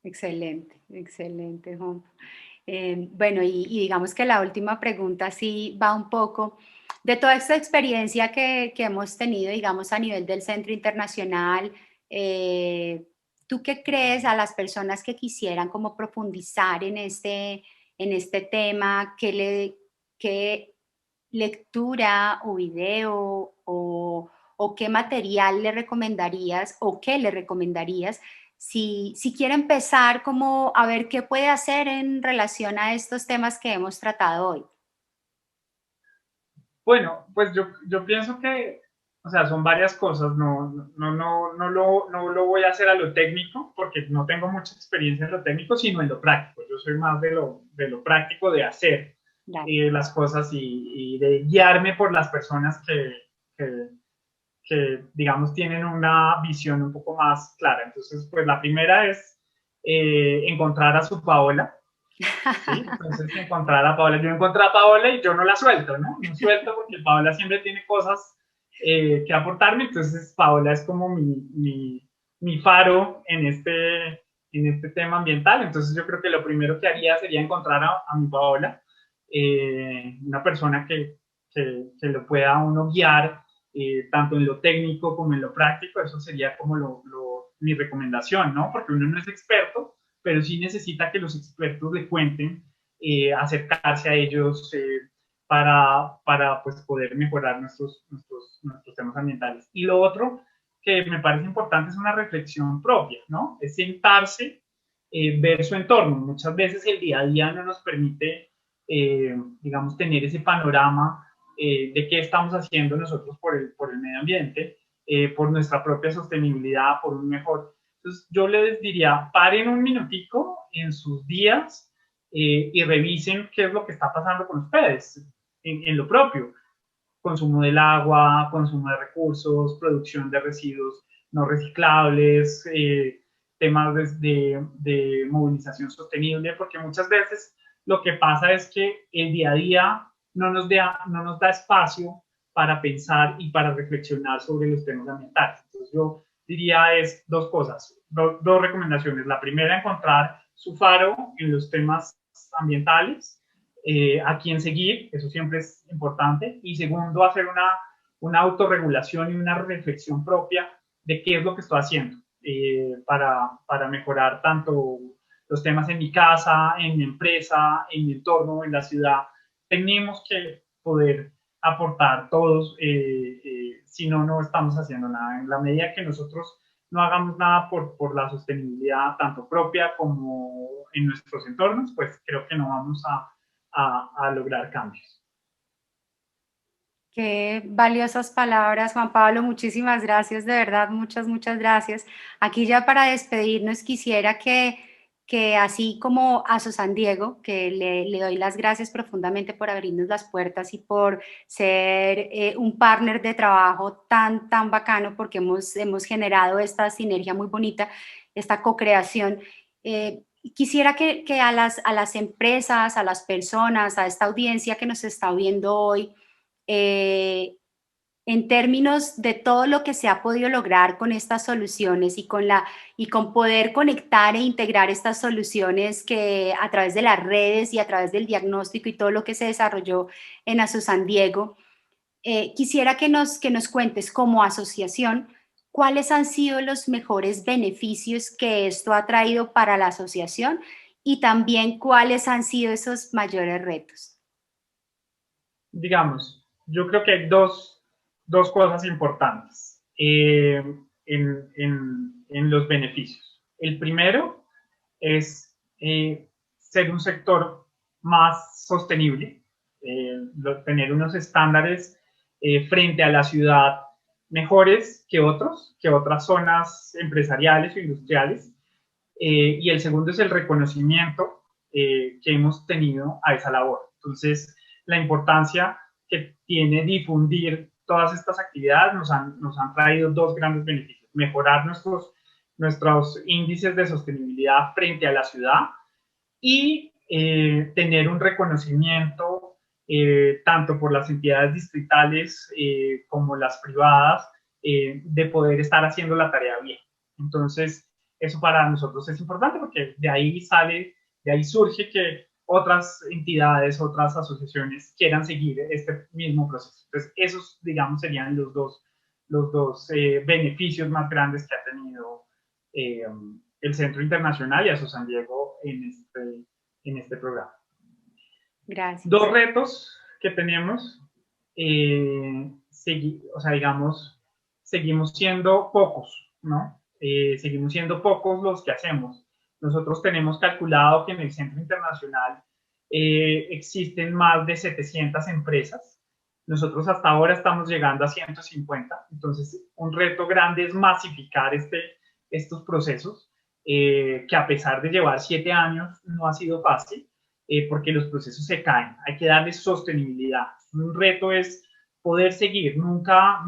Excelente, excelente, Juan. Bueno, y digamos que la última pregunta sí va un poco de toda esta experiencia que hemos tenido, digamos, a nivel del Centro Internacional. ¿Tú qué crees a las personas que quisieran como profundizar en este tema? ¿Qué lectura o video o qué material le recomendarías o qué le recomendarías si quiere empezar como a ver qué puede hacer en relación a estos temas que hemos tratado hoy? Bueno, pues yo pienso que, o sea, son varias cosas. No lo voy a hacer a lo técnico porque no tengo mucha experiencia en lo técnico, sino en lo práctico. Yo soy más de lo práctico, de hacer Dale. las cosas y de guiarme por las personas que, digamos, tienen una visión un poco más clara. Entonces, pues la primera es encontrar a su Paola. ¿Sí? Entonces, encontrar a Paola. Yo encontré a Paola y yo no la suelto, ¿no? No suelto porque Paola siempre tiene cosas que aportarme. Entonces, Paola es como mi faro en este tema ambiental. Entonces, yo creo que lo primero que haría sería encontrar a mi Paola, una persona que lo pueda uno guiar, tanto en lo técnico como en lo práctico. Eso sería como mi recomendación, ¿no? Porque uno no es experto, pero sí necesita que los expertos le cuenten, acercarse a ellos para pues, poder mejorar nuestros temas ambientales. Y lo otro que me parece importante es una reflexión propia, ¿no? Es sentarse, ver su entorno. Muchas veces el día a día no nos permite, digamos, tener ese panorama de qué estamos haciendo nosotros por el medio ambiente, por nuestra propia sostenibilidad, por un mejor. Entonces, yo les diría, paren un minutico en sus días y revisen qué es lo que está pasando con ustedes en lo propio. Consumo del agua, consumo de recursos, producción de residuos no reciclables, temas de movilización sostenible, porque muchas veces lo que pasa es que el día a día no nos da espacio para pensar y para reflexionar sobre los temas ambientales. Entonces yo diría es dos cosas, dos recomendaciones. La primera, encontrar su faro en los temas ambientales, a quién seguir, eso siempre es importante. Y segundo, hacer una autorregulación y una reflexión propia de qué es lo que estoy haciendo para mejorar tanto los temas en mi casa, en mi empresa, en mi entorno, en la ciudad. Tenemos que poder aportar todos, si no, no estamos haciendo nada. En la medida que nosotros no hagamos nada por la sostenibilidad, tanto propia como en nuestros entornos, pues creo que no vamos a lograr cambios. Qué valiosas palabras, Juan Pablo. Muchísimas gracias, de verdad, muchas, muchas gracias. Aquí ya para despedirnos quisiera que así como a San Diego, que le doy las gracias profundamente por abrirnos las puertas y por ser un partner de trabajo tan bacano, porque hemos generado esta sinergia muy bonita, esta co-creación. Quisiera que a las empresas, a las personas, a esta audiencia que nos está viendo hoy, en términos de todo lo que se ha podido lograr con estas soluciones y con poder conectar e integrar estas soluciones que a través de las redes y a través del diagnóstico y todo lo que se desarrolló en ASO San Diego, quisiera que nos cuentes como asociación cuáles han sido los mejores beneficios que esto ha traído para la asociación y también cuáles han sido esos mayores retos. Digamos, yo creo que hay dos cosas importantes en los beneficios. El primero es ser un sector más sostenible, tener unos estándares frente a la ciudad mejores que otras zonas empresariales o industriales. Y el segundo es el reconocimiento que hemos tenido a esa labor. Entonces, la importancia que tiene difundir todas estas actividades nos han traído dos grandes beneficios. Mejorar nuestros índices de sostenibilidad frente a la ciudad y tener un reconocimiento tanto por las entidades distritales como las privadas de poder estar haciendo la tarea bien. Entonces, eso para nosotros es importante porque de ahí surge que otras entidades, otras asociaciones quieran seguir este mismo proceso. Entonces, esos, digamos, serían los dos beneficios más grandes que ha tenido el Centro Internacional y ASO San Diego en este programa. Gracias. Dos retos que tenemos, seguimos siendo pocos, ¿no? Seguimos siendo pocos los que hacemos. Nosotros tenemos calculado que en el Centro Internacional existen más de 700 empresas. Nosotros hasta ahora estamos llegando a 150. Entonces, un reto grande es masificar estos procesos, que a pesar de llevar 7 años no ha sido fácil, porque los procesos se caen. Hay que darles sostenibilidad. Un reto es poder seguir, nunca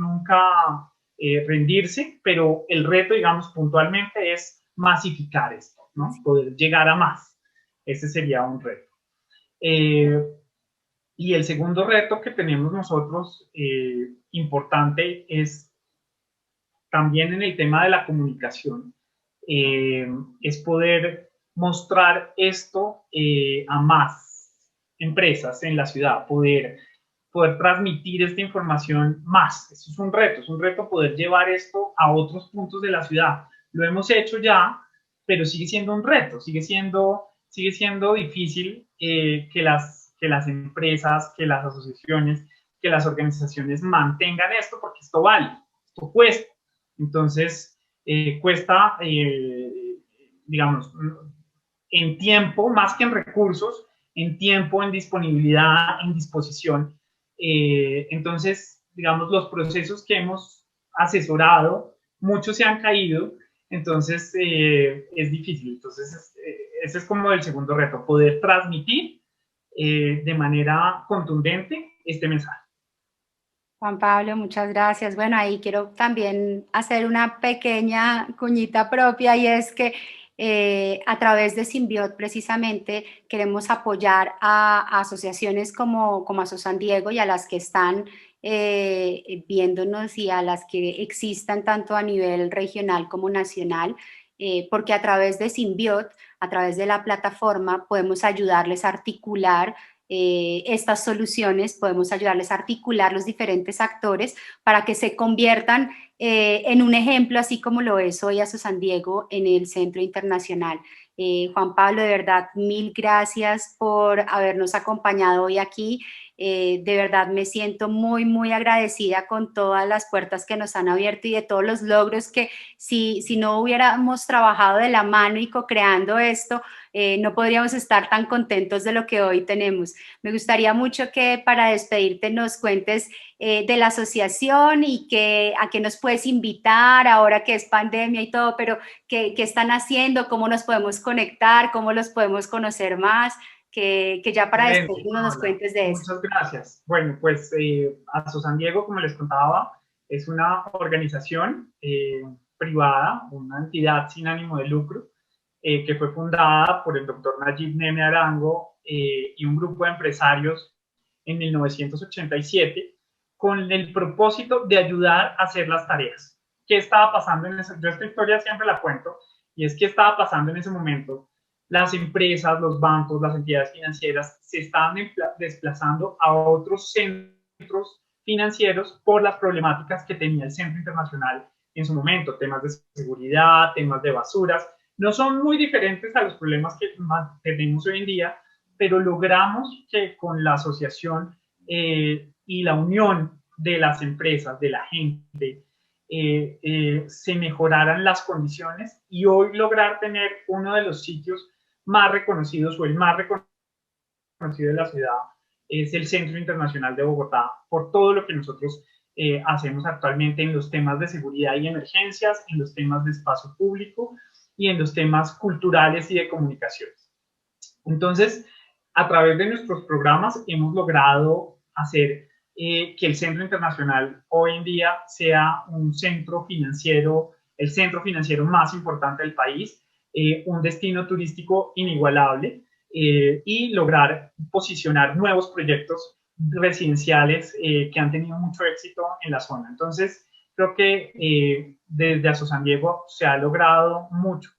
rendirse, pero el reto, digamos, puntualmente es masificar esto, ¿no? Poder llegar a más. Ese sería un reto. Y el segundo reto que tenemos nosotros, importante, es también en el tema de la comunicación, es poder mostrar esto a más empresas en la ciudad, poder transmitir esta información más. Eso es un reto poder llevar esto a otros puntos de la ciudad. Lo hemos hecho ya, pero sigue siendo un reto, sigue siendo difícil que las empresas, que las asociaciones, que las organizaciones mantengan esto, porque esto vale, esto cuesta. Entonces, cuesta, digamos, en tiempo, más que en recursos, en tiempo, en disponibilidad, en disposición. Entonces, digamos, los procesos que hemos asesorado, muchos se han caído, entonces es difícil. Entonces, ese es como el segundo reto, poder transmitir de manera contundente este mensaje. Juan Pablo, muchas gracias. Bueno, ahí quiero también hacer una pequeña cuñita propia y es que a través de Symbiot precisamente queremos apoyar a asociaciones como ASO San Diego y a las que están viéndonos y a las que existan tanto a nivel regional como nacional, porque a través de Symbiot, a través de la plataforma, podemos ayudarles a articular estas soluciones, podemos ayudarles a articular los diferentes actores para que se conviertan en un ejemplo, así como lo es hoy ASO San Diego en el Centro Internacional. Juan Pablo, de verdad, mil gracias por habernos acompañado hoy aquí. De verdad me siento muy agradecida con todas las puertas que nos han abierto y de todos los logros que si no hubiéramos trabajado de la mano y co-creando esto, no podríamos estar tan contentos de lo que hoy tenemos. Me gustaría mucho que para despedirte nos cuentes de la asociación y a qué nos puedes invitar ahora que es pandemia y todo, pero qué están haciendo, cómo nos podemos conectar, cómo los podemos conocer más, que ya para Excelente, despedirnos nos Paola. cuentes de eso. Muchas gracias. Bueno, pues ASO San Diego, como les contaba, es una organización privada, una entidad sin ánimo de lucro, que fue fundada por el doctor Nayib Neme Arango y un grupo de empresarios en 1987 con el propósito de ayudar a hacer las tareas. ¿Qué estaba pasando en ese? Yo esta historia siempre la cuento, y es que estaba pasando en ese momento. Las empresas, los bancos, las entidades financieras se estaban desplazando a otros centros financieros por las problemáticas que tenía el Centro Internacional en su momento, temas de seguridad, temas de basuras. No son muy diferentes a los problemas que tenemos hoy en día, pero logramos que con la asociación y la unión de las empresas, de la gente, se mejoraran las condiciones y hoy lograr tener uno de los sitios más reconocidos o el más reconocido de la ciudad es el Centro Internacional de Bogotá, por todo lo que nosotros hacemos actualmente en los temas de seguridad y emergencias, en los temas de espacio público y en los temas culturales y de comunicaciones. Entonces, a través de nuestros programas hemos logrado hacer que el Centro Internacional hoy en día sea un centro financiero, el centro financiero más importante del país, un destino turístico inigualable y lograr posicionar nuevos proyectos residenciales que han tenido mucho éxito en la zona. Entonces, creo que desde ASO San Diego se ha logrado mucho.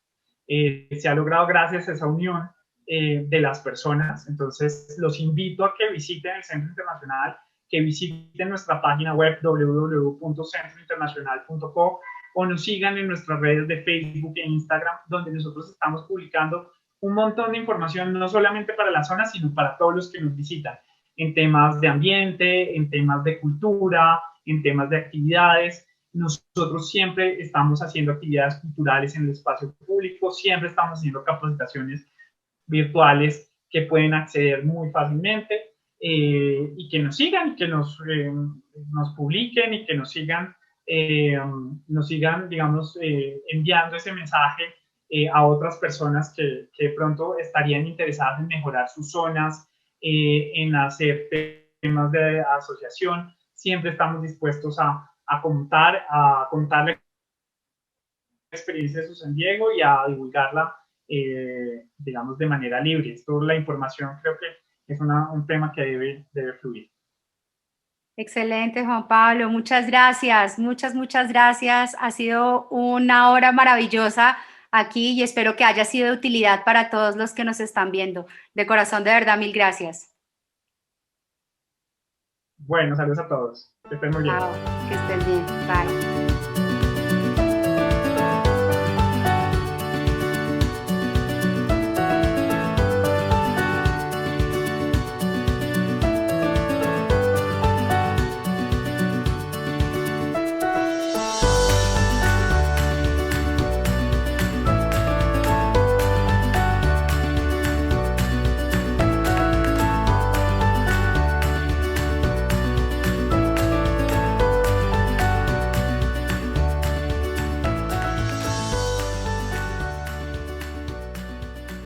Se ha logrado gracias a esa unión de las personas. Entonces, los invito a que visiten el Centro Internacional, que visiten nuestra página web www.centrointernacional.co o nos sigan en nuestras redes de Facebook e Instagram, donde nosotros estamos publicando un montón de información, no solamente para la zona, sino para todos los que nos visitan, en temas de ambiente, en temas de cultura, en temas de actividades. Nosotros siempre estamos haciendo actividades culturales en el espacio público, siempre estamos haciendo capacitaciones virtuales que pueden acceder muy fácilmente y que nos sigan, que nos publiquen y que nos sigan, digamos, enviando ese mensaje a otras personas que de pronto estarían interesadas en mejorar sus zonas, en hacer temas de asociación. Siempre estamos dispuestos a contar la experiencia de San Diego y a divulgarla, digamos, de manera libre. Esto, la información, creo que es un tema que debe fluir. Excelente, Juan Pablo. Muchas gracias. Muchas gracias. Ha sido una hora maravillosa aquí y espero que haya sido de utilidad para todos los que nos están viendo. De corazón, de verdad, mil gracias. Bueno, saludos a todos. Que estén muy bien. Chao, que estén bien. Bye.